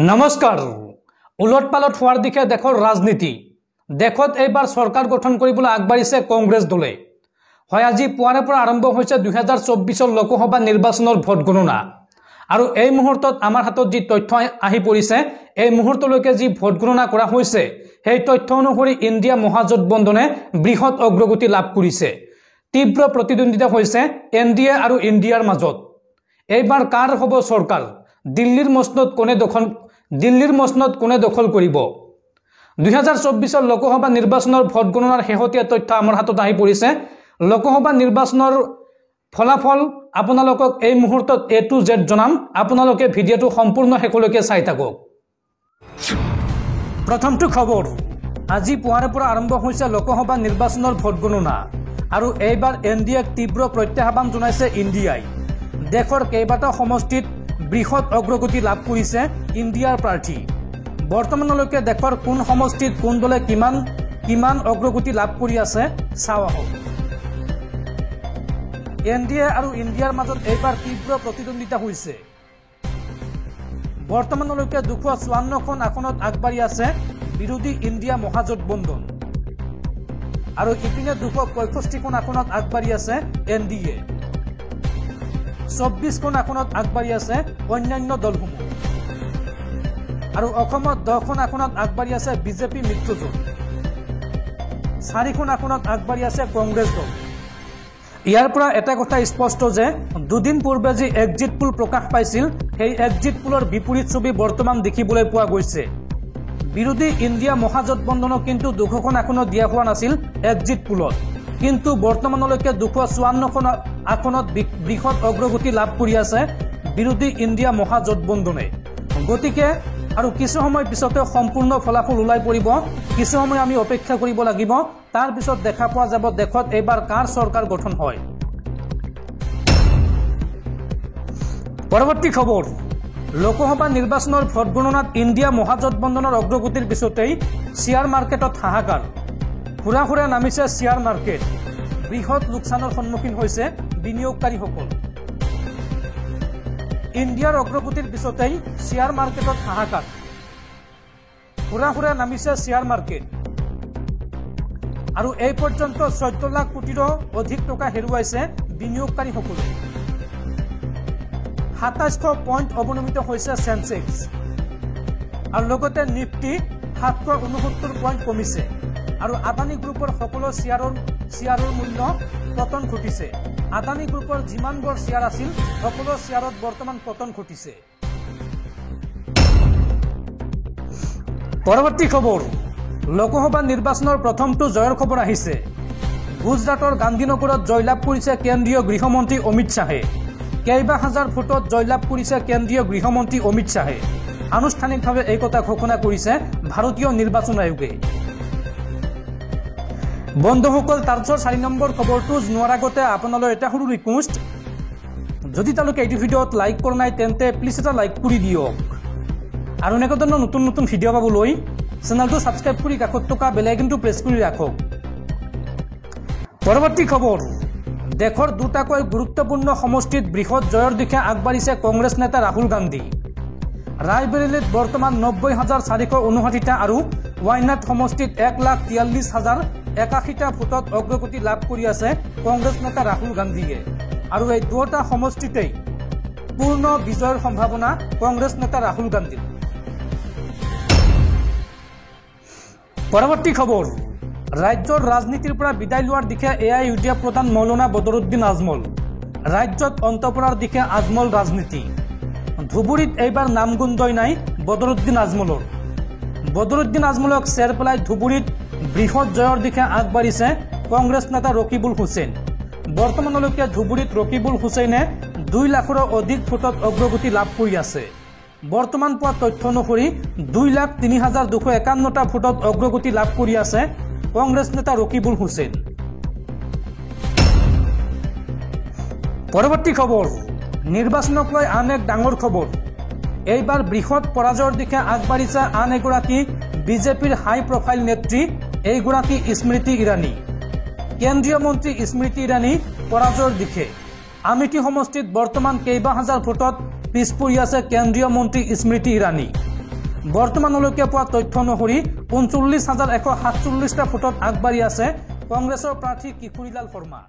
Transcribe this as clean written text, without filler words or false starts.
नमस्कार उलट पालट होवार दिखे देशर राजनीति देशत एबार सरकार गठन কৰিবলৈ আগবাঢ়িছে কংগ্ৰেছ দলে হয় আজি পুৱাৰে পৰা আৰম্ভ হৈছে 2024 লোকসভা নিৰ্বাচনৰ ভোট গণনা আৰু এই মুহূৰ্তত আমাৰ হাতত যি তথ্য আহি পৰিছে এই মুহূৰ্তলৈকে যি ভোট গণনা কৰা হৈছে সেই তথ্য অনুসৰি ইণ্ডিয়া মহাজোটবন্ধনে বৃহৎ অগ্ৰগতি লাভ কৰিছে তীব্ৰ প্ৰতিদ্বন্দ্বিতা হৈছে এনডিএ আৰু ইণ্ডিয়াৰ মাজত এইবাৰ কাৰ হ'ব চৰকাৰ দিল্লীৰ মসনদ কোনে দখল কৰিব 2024 লোকসভা নিৰ্বাচনৰ ভোট গণনাৰ শেহতীয়া তথ্য আমাৰ হাতত আহি পৰিছে লোকসভা নিৰ্বাচনৰ ফলাফল আপোনালোকক এই মুহূৰ্তত A to Z জনাম আপোনালোকে ভিডিঅটো সম্পূৰ্ণ শেষলৈকে চাই থাকক প্ৰথমটো খবৰ আজি পুৱাৰে পৰা আৰম্ভ হৈছে লোকসভা নিৰ্বাচনৰ ভোট গণনা আৰু এইবাৰ এনডিএক তীব্ৰ প্ৰত্যাহ্বান জনাইছে ইণ্ডিয়াই দেশৰ কেইবাটা সমষ্টিত বৃহৎ অগ্ৰগতি লাভ কৰিছে ইণ্ডিয়াৰ প্ৰাৰ্থী বৰ্তমানলৈকে দেশৰ কোন সমষ্টিত কোন দলে কিমান অগ্ৰগতি লাভ কৰি আছে চাও আহক এনডিএ আৰু ইণ্ডিয়াৰ মাজত এইবাৰ তীব্ৰ প্ৰতিদ্বন্দ্বিতা হৈছে বৰ্তমানলৈকে 254খন আসনত আগবাঢ়ি আছে বিৰোধী ইণ্ডিয়া মহাজোটবন্ধন আৰু ইপিনে 265খন আসনত আগবাঢ়ি আছে এনডিএ 24খন আসনত আগবাঢ়ি আছে অন্যান্য দলসমূহ আৰু অসমত 10খন আসনত আগবাঢ়ি আছে বিজেপি মিত্ৰজোঁট 4খন আসনত আগবাঢ়ি আছে কংগ্ৰেছ দল ইয়াৰ পৰা এটা কথা স্পষ্ট যে দুদিন পূৰ্বে যি এক্সিট পোল প্ৰকাশ পাইছিল সেই এক্সিট পোলৰ বিপৰীত ছবি বৰ্তমান দেখিবলৈ পোৱা গৈছে বিৰোধী ইণ্ডিয়া মহাজোটবন্ধনক কিন্তু 200খন আসনত দিয়া হোৱা নাছিল এক্সিট পোলত কিন্তু বৰ্তমানলৈকে 254খন আসনত বৃহৎ অগ্ৰগতি লাভ কৰি আছে বিৰোধী ইণ্ডিয়া মহাজোটবন্ধনে গতিকে আৰু কিছু সময় পিছতে সম্পূৰ্ণ ফলাফল ওলাই পৰিব কিছু সময় আমি অপেক্ষা কৰিব লাগিব তাৰ পিছত দেখা পোৱা যাব দেশত এবাৰ কাৰ চৰকাৰ গঠন হয় পৰৱৰ্তী খবৰ লোকসভা নিৰ্বাচনৰ ভোট গণনাত ইণ্ডিয়া মহাজোটবন্ধনৰ অগ্ৰগতিৰ পিছতেই শ্বেয়াৰ মাৰ্কেটত হাহাকাৰ হুৰা নামিছে শ্বেয়াৰ মাৰ্কেট বৃহৎ লোকচানৰ সন্মুখীন হৈছে বিনিয়োগকাৰীসকল ইণ্ডিয়াৰ অগ্ৰগতিৰ পিছতেই শ্বেয়াৰ মাৰ্কেটত হাহাকাৰ হুৰা নামিছে শ্বেয়াৰ মাৰ্কেট আৰু এই পৰ্যন্ত 14 লাখ কোটিৰো অধিক টকা হেৰুৱাইছে বিনিয়োগকাৰীসকলে 2700 পইণ্ট অৱনমিত হৈছে সেন্সেক্স আৰু লগতে নিফটি 769 পইণ্ট কমিছে আৰু আদানী গ্ৰুপৰ সকলো শ্বেয়াৰৰ মূল্য পতন ঘটিছে আদানী গ্ৰুপৰ যিমানবোৰ শ্বেয়াৰ আছিল সকলো শ্বেয়াৰত বৰ্তমান পতন ঘটিছে পৰৱৰ্তী খবৰ লোকসভা নিৰ্বাচনৰ প্ৰথমটো জয়ৰ খবৰ আহিছে গুজৰাটৰ গান্ধীনগৰত জয়লাভ কৰিছে কেন্দ্ৰীয় গৃহমন্ত্ৰী অমিত শাহে কেইবা হাজাৰ ভোটত জয়লাভ কৰিছে কেন্দ্ৰীয় গৃহমন্ত্ৰী অমিত শাহে আনুষ্ঠানিকভাৱে এই কথা ঘোষণা কৰিছে ভাৰতীয় নিৰ্বাচন আয়োগে বন্ধুসকল তাৰপিছত 4 নম্বৰ খবৰটো জনোৱাৰ আগতে আপোনালৈ এটা সৰু ৰিকুৱেষ্ট যদি তালৈকে এই ভিডিঅ'ত লাইক কৰা নাই তেন্তে প্লিজ এটা লাইক কৰি দিয়ক আৰু এনেকুৱা ধৰণৰ নতুন ভিডিঅ' পাবলৈ চেনেলটো সাবস্ক্ৰাইব কৰি কাষত থকা বেল আইকনটো প্ৰেছ কৰি ৰাখক পৰৱৰ্তী খবৰ দেশৰ দুটাকৈ গুৰুত্বপূৰ্ণ সমষ্টিত বৃহৎ জয়ৰ দিশে আগবাঢ়িছে কংগ্ৰেছ নেতা ৰাহুল গান্ধী ৰায়বেৰেলীত বৰ্তমান 90,459টা আৰু ৱাইনাড সমষ্টিত 1,43,081টা ভোটত অগ্ৰগতি লাভ কৰি আছে কংগ্ৰেছ নেতা ৰাহুল গান্ধীয়ে আৰু এই দুটা সমষ্টিতেই পূৰ্ণ বিজয়ৰ সম্ভাৱনা কংগ্ৰেছ নেতা ৰাহুল গান্ধীৰ পৰৱৰ্তী খবৰ ৰাজ্যৰ ৰাজনীতিৰ পৰা বিদায় লোৱাৰ দিশে AIUDF প্ৰধান মৌলানা বদৰুদ্দিন আজমল ৰাজ্যত অন্ত পৰাৰ দিশে আজমল ৰাজনীতি ধুবুৰীত এইবাৰ নামগুন্দই নাই বদৰুদ্দিন আজমলক চেৰ পেলাই ধুবুৰীত বৃহৎ জয়ৰ দিশে আগবাঢ়িছে কংগ্ৰেছ নেতা ৰকিবুল হুছেইন বৰ্তমানলৈকে ধুবুৰীত ৰকিবুল হুছেইনে 2 লাখৰো অধিক ভোটত অগ্ৰগতি লাভ কৰি আছে বৰ্তমান পোৱা তথ্য অনুসৰি 2,03,251টা ভোটত অগ্ৰগতি লাভ কৰি আছে কংগ্ৰেছ নেতা ৰকিবুল হুছেইন পৰৱৰ্তী খবৰ নিৰ্বাচনক লৈ আন এক ডাঙৰ খবৰ এইবাৰ বৃহৎ পৰাজয়ৰ দিশে আগবাঢ়িছে আন এগৰাকী বিজেপিৰ হাই প্ৰফাইল নেত্ৰী এইগৰাকী স্মৃতি ইৰাণী কেন্দ্ৰীয় মন্ত্ৰী স্মৃতি ইৰাণী পৰাজয়ৰ দিশে আমিঠি সমষ্টিত বৰ্তমান কেইবা হাজাৰ ভোটত পিছ পৰি আছে কেন্দ্ৰীয় মন্ত্ৰী স্মৃতি ইৰাণী বৰ্তমানলৈকে পোৱা তথ্য অনুসৰি 39,147টা ভোটত আগবাঢ়ি আছে কংগ্ৰেছৰ প্ৰাৰ্থী কিশোৰীলাল শৰ্মা।